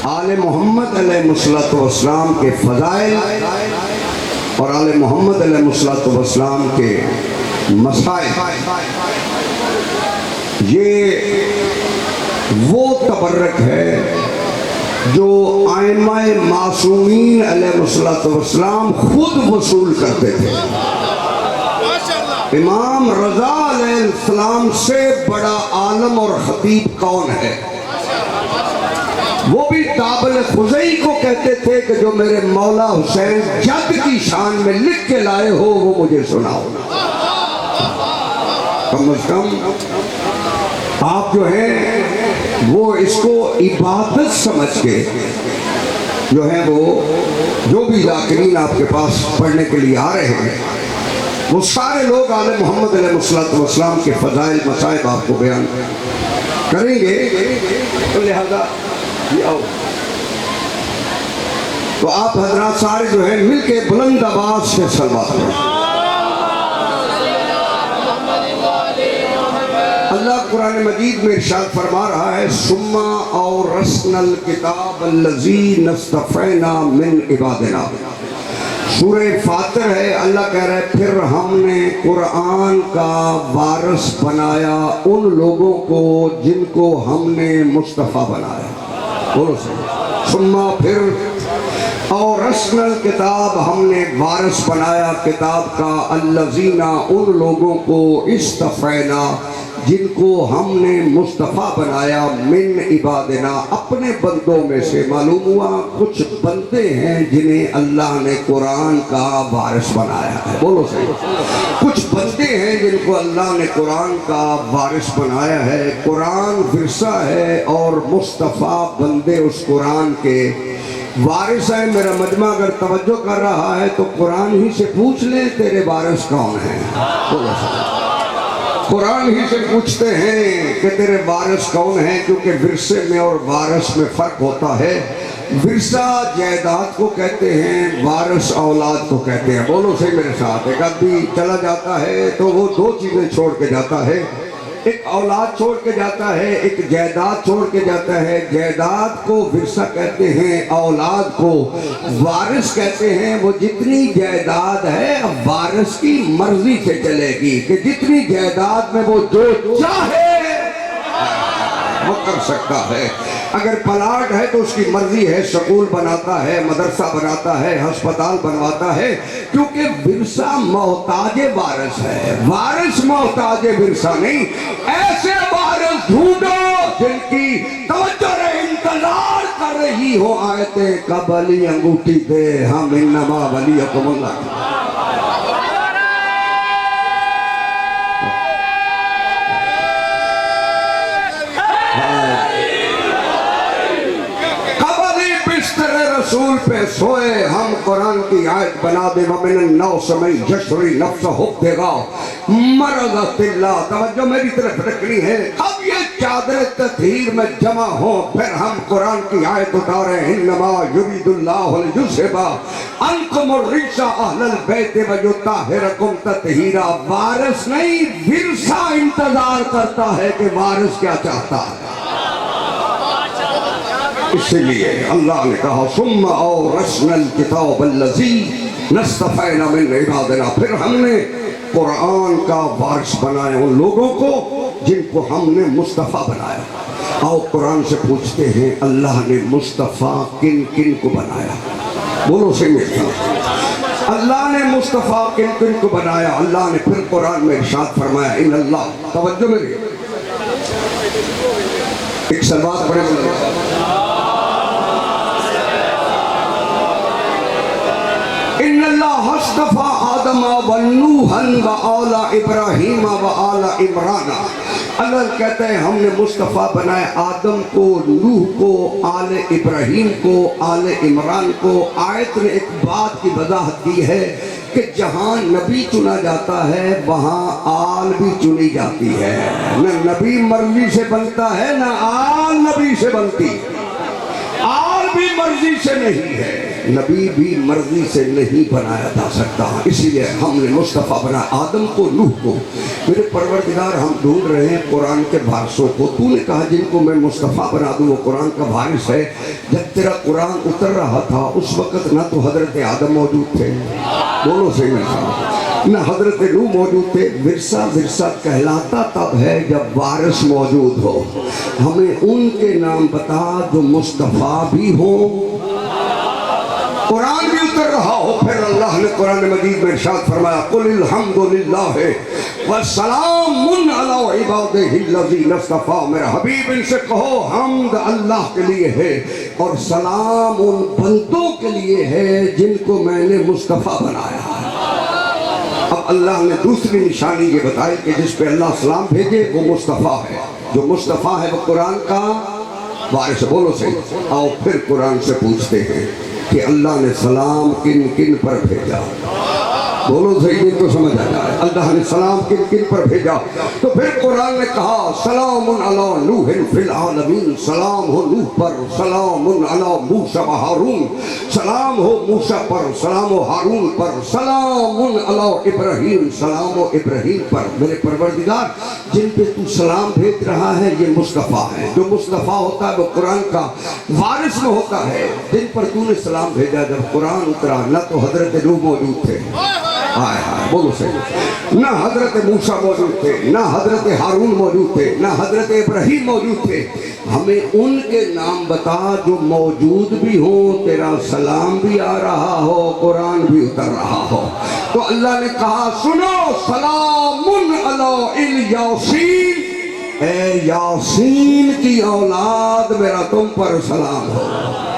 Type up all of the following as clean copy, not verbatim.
آل محمد علیہ السلام کے فضائل اور آل محمد علیہ السلام کے مسائل، یہ وہ تبرک ہے جو ائمہ معصومین علیہ السلام خود وصول کرتے تھے۔ امام رضا علیہ السلام سے بڑا عالم اور خطیب کون ہے؟ وہ بھی تابل خزئی کو کہتے تھے کہ جو میرے مولا حسین جد کی شان میں لکھ کے لائے ہو وہ مجھے سناؤ۔ کم از کم آپ جو ہیں وہ اس کو عبادت سمجھ کے جو ہیں وہ جو بھی ذاکرین آپ کے پاس پڑھنے کے لیے آ رہے ہیں وہ سارے لوگ آل محمد علیہ السلام کے فضائل مصائب آپ کو بیان کریں گے، تو لہذا تو آپ حضرات سارے جو ہیں مل کے بلند آواز سے صلوات کریں۔ اللہ قرآن مجید میں ارشاد فرما رہا ہے ثم اورثنا الکتاب الذین اصطفینا من عبادنا۔ سورہ فاتر ہے، اللہ کہہ رہا ہے پھر ہم نے قرآن کا وارث بنایا ان لوگوں کو جن کو ہم نے مصطفیٰ بنایا۔ بولو صحیح، ثم پھر اورثنا الکتاب ہم نے وارث بنایا کتاب کا الذین ان لوگوں کو اصطفینا جن کو ہم نے مصطفیٰ بنایا من عبادنا اپنے بندوں میں سے۔ معلوم ہوا کچھ بندے ہیں جنہیں اللہ نے قرآن کا وارث بنایا ہے۔ بولو صحیح، کچھ بندے ہیں جن کو اللہ نے قرآن کا وارث بنایا ہے۔ قرآن ورثہ ہے اور مصطفیٰ بندے اس قرآن کے وارث ہیں۔ میرا مجمع اگر توجہ کر رہا ہے تو قرآن ہی سے پوچھ لیں تیرے وارث کون ہیں۔ بولو صحیح، قرآن ہی سے پوچھتے ہیں کہ تیرے وارث کون ہیں، کیونکہ ورثے میں اور وارث میں فرق ہوتا ہے۔ ورثہ جائیداد کو کہتے ہیں، وارث اولاد کو کہتے ہیں۔ بولو صحیح میرے ساتھ، ایک آدمی چلا جاتا ہے تو وہ دو چیزیں چھوڑ کے جاتا ہے، ایک اولاد چھوڑ کے جاتا ہے، ایک جائیداد چھوڑ کے جاتا ہے۔ جائیداد کو ورثہ کہتے ہیں، اولاد کو وارث کہتے ہیں۔ وہ جتنی جائیداد ہے اب وارث کی مرضی سے چلے گی کہ جتنی جائیداد میں وہ جو چاہے وہ کر سکتا ہے۔ اگر پلاٹ ہے تو اس کی مرضی ہے، سکول بناتا ہے، مدرسہ بناتا ہے، ہسپتال بنواتا ہے، کیونکہ ورثہ محتاج وارث ہے، وارث محتاج ورثہ نہیں۔ ایسے وارث ڈھونڈو جن کی توجہ رہے، انتظار کر رہی ہو آیتیں کب علی انگوٹھی دے ہم انما ولیکم اللہ۔ رسول پہ سوئے ہم قرآن کی آیت بنا دے وَمِنَ النَّاسِ مَن يَشْرِي نَفْسَهُ ابْتِغَاءَ مَرْضَاتِ اللَّهِ۔ توجہ میری طرف رکھنی ہے، اب یہ چادر تطہیر میں جمع ہو پھر ہم قرآن کی آیت اتارے انما یرید اللہ لیذھب عنکم الرجس اہل البیت ویطہرکم تطہیرا۔ وارث نہیں، ورثہ انتظار کرتا ہے کہ وارث کیا چاہتا ہے۔ اس لیے اللہ نے کہا ثم اورثنا الکتاب الذی اصطفینا من عبادنا، پھر ہم نے قرآن کا وارث بنایا ان لوگوں کو جن کو ہم نے مصطفیٰ بنایا۔ آؤ قرآن سے پوچھتے ہیں اللہ نے مصطفیٰ کن کن کو بنایا؟ بولو سے مصطفیٰ، اللہ نے مصطفیٰ کن کن کو بنایا؟ اللہ نے پھر قرآن میں ارشاد فرمایا ان اللہ، توجہ میری، ایک صلوات پڑھے ان اللہ اصطفیٰ آدم و نوحا و آل ابراہیم و آل عمران۔ اللہ کہتا ہے ہم نے مصطفیٰ بنائے آدم کو، نوح کو، آل ابراہیم کو، آل عمران کو۔ آیت نے ایک بات کی وضاحت کی ہے کہ جہاں نبی چنا جاتا ہے وہاں آل بھی چنی جاتی ہے۔ نہ نبی مرضی سے بنتا ہے نہ آل نبی سے بنتی، آل بھی مرضی سے نہیں ہے۔ نبی بھی مرضی سے نہیں بنایا جا سکتا، اسی لیے ہم نے مصطفیٰ بنایا آدم کو، نوح کو۔ میرے پروردگار ہم ڈھونڈ رہے ہیں قرآن کے وارثوں کو۔ تو نے کہا جن کو میں مصطفیٰ بنا دوں وہ قرآن کا وارث ہے۔ جب تیرا قرآن اتر رہا تھا اس وقت نہ تو حضرت آدم موجود تھے، بولو صحیح نہ حضرت نوح موجود تھے۔ ورثہ کہلاتا تب ہے جب وارث موجود ہو۔ ہمیں ان کے نام بتا جو مصطفیٰ بھی ہو، قرآن بھی اتر رہا ہو۔ پھر اللہ نے قرآن مجید میں ارشاد فرمایا قل الحمد للہ وسلام علی عبادہ الذین اصطفیٰ۔ میرا حبیب ان سے کہو حمد اللہ کے لیے ہے اور سلام ان بندوں کے لیے ہے جن کو میں نے مصطفیٰ بنایا ہے۔ اب اللہ نے دوسری نشانی یہ بتائی کہ جس پہ اللہ سلام بھیجے وہ مصطفیٰ ہے، جو مصطفیٰ ہے وہ قرآن کا وارث۔ بولو صحیح۔ آؤ پھر قرآن سے پوچھتے ہیں کہ اللہ نے سلام کن کن پر بھیجا، بولو صحیح، یہ تو سمجھ آ جائے اللہ نے سلام کن کن پر بھیجا۔ تو پھر قرآن نے کہا سلام علی نوح فی العالمین، سلام ہو نوح پر، سلام علی موسیٰ و ہارون، سلام ہو موسیٰ پر، سلام ہو ہارون پر، سلام علی ابراہیم، سلام ہو ابراہیم پر۔ میرے پروردگار جن پہ تو سلام بھیج رہا ہے یہ مصطفیٰ ہے۔ جو مصطفیٰ ہوتا ہے وہ قرآن کا وارث میں ہوتا ہے۔ جن پر تو نے سلام بھیجا جب قرآن اترا نہ تو حضرت نوح موجود تھے، بولو صحیح، نہ حضرت موسیٰ موجود تھے، نہ حضرت ہارون موجود تھے، نہ حضرت ابراہیم موجود تھے۔ ہمیں ان کے نام بتا جو موجود بھی ہوں، تیرا سلام بھی آ رہا ہو، قرآن بھی اتر رہا ہو۔ تو اللہ نے کہا سنو سلام علی الیاسین، اے یاسین کی اولاد میرا تم پر سلام ہو،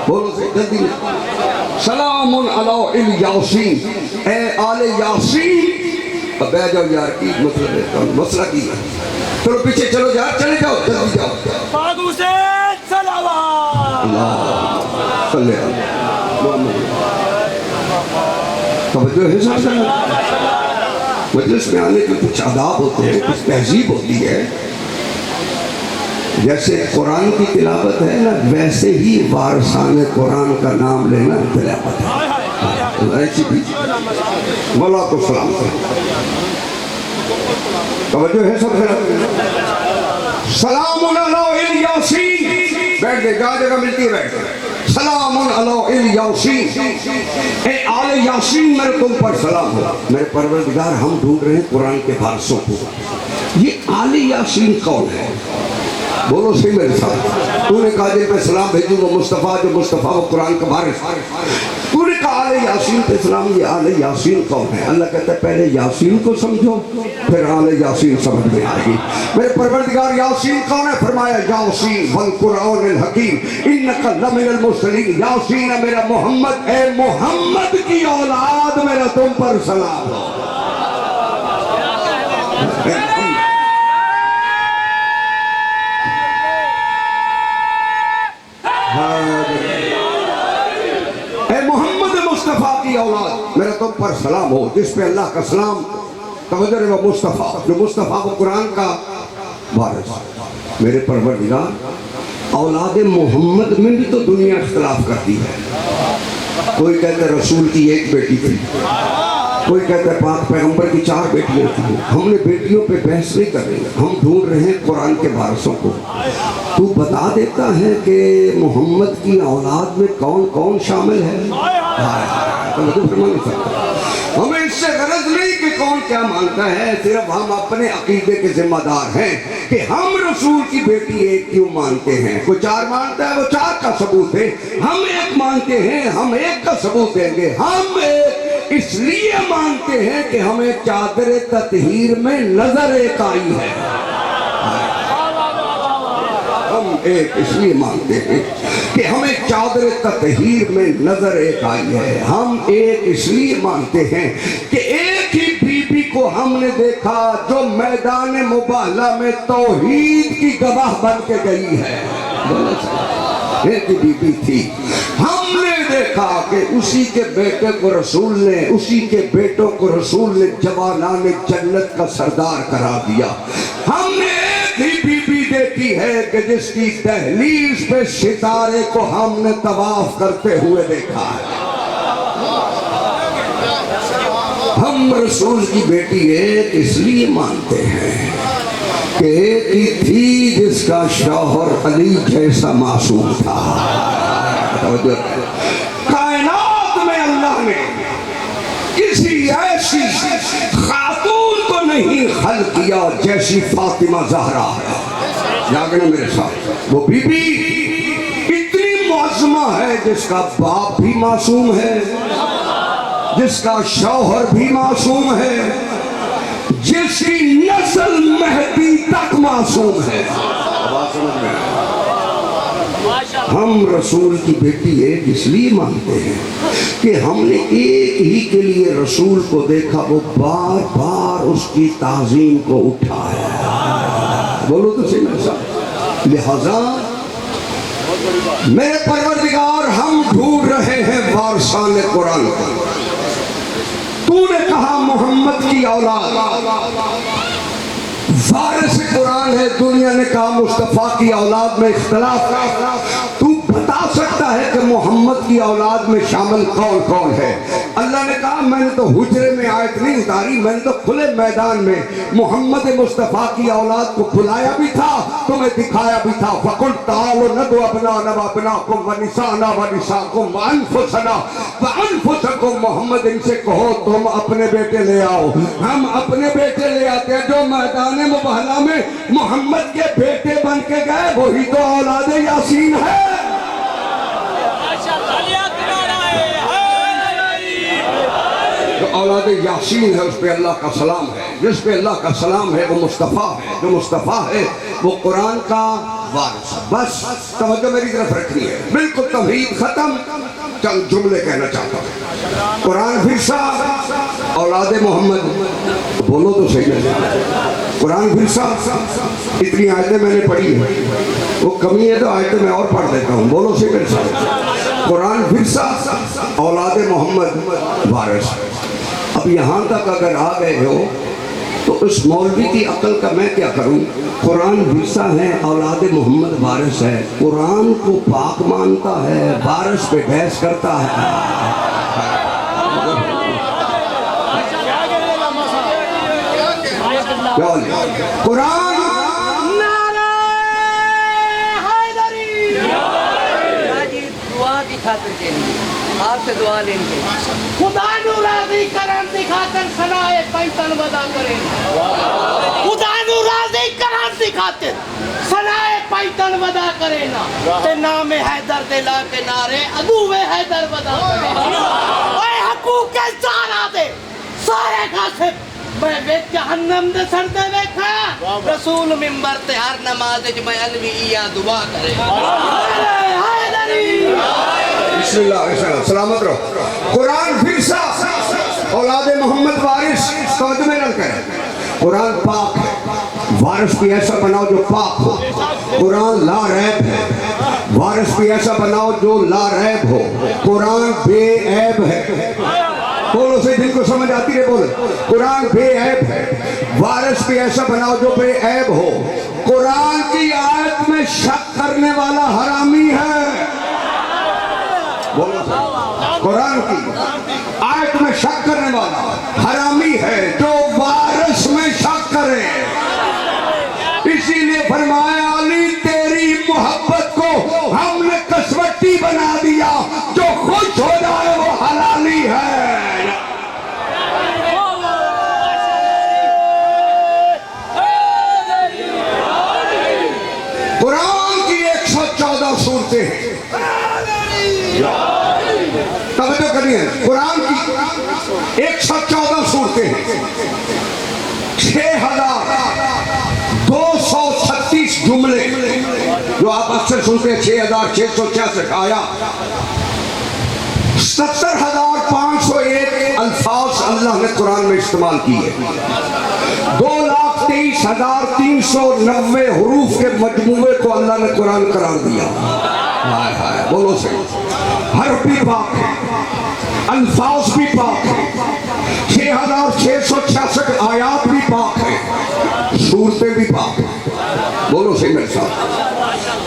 بولو صحیح جلدی میں، سلام علی الیاسین، اے آل یاسین۔ اب بیٹھ جاؤ یار، کی مسئلہ دیتا ہوں، مسئلہ کی ہے، چلو پیچھے چلو یار، چلے جاؤ جلدی جاؤ۔ بادو سے صلوات اللہ صلی اللہ توجہ ہے ساتھ۔ مجلس میں آنے کے کچھ آداب ہوتے ہیں، کچھ تہذیب ہوتی ہے۔ جیسے قرآن کی تلاوت ہے نا ویسے ہی وارثان قرآن کا نام لینا تلاوت ہے۔ ایسی بھی مولا کو سلام کریں، توجہ ہے سب سے۔ سلام علی الیاسین، بیٹھ دے جہاں جگہ ملتی ہے بیٹھ۔ سلام علی الیاسین، اے آل یاسین میرے تم پر سلام ہو۔ میرے پروردگار ہم ڈھونڈ رہے ہیں قرآن کے وارثوں کو۔ یہ آل یاسین کون ہے؟ بولو صحیح میرے ساتھ۔ تو نے کہا جن پہ سلام بھیجوں وہ مصطفیٰ، جو مصطفیٰ وہ قرآن کا وارث۔ تو نے کہا آل یاسین پہ سلام، یہ آل یاسین کون ہے؟ اللہ کہتا ہے پہلے یاسین کو سمجھو پھر آل یاسین سمجھ میں آئے گی۔ میرے پروردگار یاسین کون ہے؟ فرمایا یاسین والقرآن الحکیم انک لمن المرسلین۔ یاسین ہے میرا محمد، اے محمد کی اولاد میرا تم پر سلام ہو۔ اے محمد مصطفیٰ کی اولاد میرا تم پر سلام ہو، جس پہ اللہ کا سلام توجہ ہے وہ مصطفیٰ، جو مصطفیٰ وہ قرآن کا وارث۔ میرے پروردگار اولاد محمد میں بھی تو دنیا اختلاف کرتی ہے۔ کوئی کہتا ہے رسول کی ایک بیٹی تھی، کوئی کہتا ہے پاک پیغمبر کی 4 بیٹیاں تھیں۔ ہم نے بیٹیوں پہ بحث نہیں کر رہے، ہم ڈھونڈ رہے ہیں قرآن کے وارثوں کو۔ تو بتا دیتا ہے کہ محمد کی اولاد میں کون کون شامل ہے؟ ہمیں اس سے غرض نہیں کہ کون کیا مانتا ہے، صرف ہم اپنے عقیدے کے ذمہ دار ہیں کہ ہم رسول کی بیٹی ایک کیوں مانتے ہیں۔ کوئی 4 مانتا ہے وہ 4 کا ثبوت ہے، ہم ایک مانتے ہیں ہم ایک کا ثبوت دیں گے۔ ہم ایک اس لیے مانتے ہیں کہ ہمیں چادر تطہیر میں نظر ایک آئی ہے۔ ہم ایک اس لیے مانتے ہیں کہ ہمیں چادر تطہیر میں نظر ایک آئی ہے۔ ہم ایک اس لیے مانتے ہیں کہ ایک ہی بی بی کو ہم نے دیکھا جو میدان مباہلہ میں توحید کی گواہ بن کے گئی ہے۔ ایک ہی بی بی تھی، ہم نے دیکھا کہ اسی کے بیٹے کو رسول نے، اسی کے بیٹوں کو رسول نے جوانان جنت کا سردار قرار دیا۔ ہم نے ایک ہی بی بی دیکھی ہے کہ جس کی دہلیز پہ ستارے کو ہم نے طواف کرتے ہوئے دیکھا ہے۔ ہم رسول کی بیٹی ایک اس لیے مانتے ہیں کہ ایک ہی تھی جس کا شوہر علی جیسا معصوم تھا. کائنات میں اللہ نے کسی ایسی خاتون کو نہیں خلق کیا جیسی فاطمہ زہرا ہے. جاگنا میرے ساتھ. وہ بی بی اتنی معظمہ ہے جس کا باپ بھی معصوم ہے, جس کا شوہر بھی معصوم ہے, جس کی نسل مہدی تک معصوم ہے. ہم رسول کی بیٹی ایک اس لیے مانتے ہیں کہ ہم نے ایک ہی کے لیے رسول کو دیکھا, وہ بار بار اس کی تعظیم کو اٹھایا. بولو تو صحیح میرے ساتھ. لہذا میرے پروردگار ہم ڈھونڈ رہے ہیں وارثان قرآن کو. تو نے کہا محمد کی اولاد وارث قرآن ہے, دنیا نے کہا مصطفیٰ کی اولاد میں اختلاف. تو بتا سکتا ہے کہ محمد کی اولاد میں شامل کون کون ہے؟ اللہ نے کہا میں نے تو حجرے میں آیت نہیں اتاری, میں نے تو کھلے میدان میں محمد مصطفیٰ کی اولاد کو بلایا بھی تھا, تمہیں دکھایا بھی تھا. فَقُلْ تَعَالُوا نَدْعُ أَبْنَاءَنَا وَأَبْنَاءَكُمْ وَنِسَاءَنَا وَنِسَاءَكُمْ وَأَنفُسَنَا وَأَنفُسَكُمْ. محمد ان سے کہو تم اپنے بیٹے لے آؤ, ہم اپنے بیٹے لے آتے ہیں. جو میدان مباہلہ میں محمد کے بیٹے بن کے گئے وہی تو اولاد یاسین ہے. جو اولاد یاسین ہے اس پہ اللہ کا سلام ہے, جس پہ اللہ کا سلام ہے وہ مصطفیٰ ہے, جو مصطفیٰ ہے وہ قرآن کا وارث. بس توجہ میری طرف رکھنی ہے, بالکل توحید ختم. چند جملے کہنا چاہتا ہوں. قرآن پھرسا اولاد محمد. بولو تو صحیح ہے. قرآن پھرسا اتنی آیتیں میں نے پڑھی ہیں, وہ کمی ہے تو آیتیں میں اور پڑھ دیتا ہوں. بولو صحیح میرے ساتھ. قرآن پھرسا اولاد محمد وارث. اب یہاں تک اگر آ گئے ہو تو اس مولوی کی عقل کا میں کیا کروں؟ قرآن ورثہ ہے, اولاد محمد وارث ہے, قرآن کو پاک مانتا ہے, وارث پہ بحث کرتا ہے. قرآن دعا کی خاطر کے لیے آپ سے دعا لیں گے. خدا نو راضی کرن دی خاطر سنائے پیتن ودا کریں. خدا نو راضی کرن دی خاطر سنائے پیتن ودا کریں نا تے نام حیدر دے لا کے نعرے عدو حیدر ودا کریں. اے حقوق کے سارا دے سارے غاصب میں بیت جہنم دے سر دے ویکھا رسول منبر تے ہر نماز وچ بیان وی یا دعا کرے. بسم اللہ علیہ وسلم. سلامت رہو. قرآن پھرسا اولاد محمد وارث. توجہ میں نہ کریں. قرآن پاک ہے, وارث بھی ایسا بناؤ جو پاک ہو. قرآن لا ریب ہے, وارث بھی ایسا بناؤ جو لا ریب ہو. قرآن بے عیب ہے. بولو سے دل کو سمجھ آتی ہے. بولو قرآن بے عیب ہے, وارث بھی ایسا بناؤ جو بے عیب ہو. قرآن کی آیت میں شک کرنے والا حرامی ہے. قرآن کی آیت میں شک کرنے والا حرامی ہے جو وارث میں شک کرے. اسی لیے فرمایا علی تیری محبت کو ہم نے کسوٹی بنا دیا, جو خوش ہو جائے وہ حلالی ہے. قرآن کی 114 صورتیں ہیں. توجہ کریے, قرآن کی 114 صورتیں ہیں, 6236 جملے جو آپ اکثر سنتے ہیں. 6666 آیا, 70,501 الفاظ اللہ نے قرآن میں استعمال کیے. 2,23,390 حروف کے مجموعے کو اللہ نے قرآن قرار دیا. بولو سے حرف بھی پاک ہے, الفاظ بھی پاک ہے, 6,666 آیات بھی پاک ہے, صورتیں بھی پاک ہیں. بولو سے میرے ساتھ.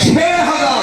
6,000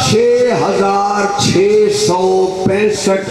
6,665